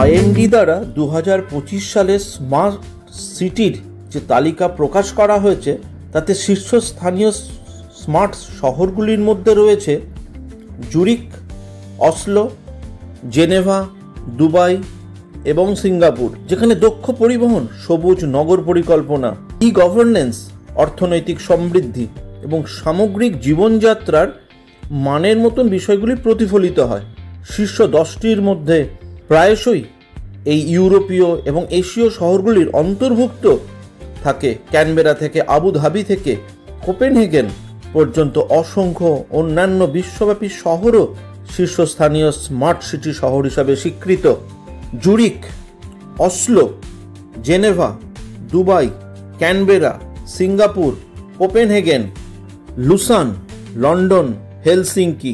IMD দ্বারা 2025 সালের smart সিটির যে তালিকা প্রকাশ করা হয়েছে তাতে শীর্ষস্থানীয় স্মার্ট শহরগুলির মধ্যে রয়েছে জুরিক, অসলো, জেনেভা, দুবাই এবং সিঙ্গাপুর, যেখানে দক্ষ পরিবহন, সবুজ নগর পরিকল্পনা, ই গভর্নেন্স, অর্থনৈতিক সমৃদ্ধি এবং সামগ্রিক জীবনযাত্রার মানের মতন বিষয়গুলি প্রতিফলিত হয়। শীর্ষ 10টির মধ্যে প্রায়শই এই ইউরোপীয় এবং এশীয় শহরগুলির অন্তর্ভুক্ত থাকে। ক্যানবেরা থেকে আবুধাবি থেকে কোপেনহেগেন পর্যন্ত অসংখ্য অন্যান্য বিশ্বব্যাপী শহরও শীর্ষস্থানীয় স্মার্ট সিটি শহর হিসাবে স্বীকৃত। Zurich, Oslo, Geneva, Dubai, Canberra, Singapore, Copenhagen, Luschan, London, Helsinki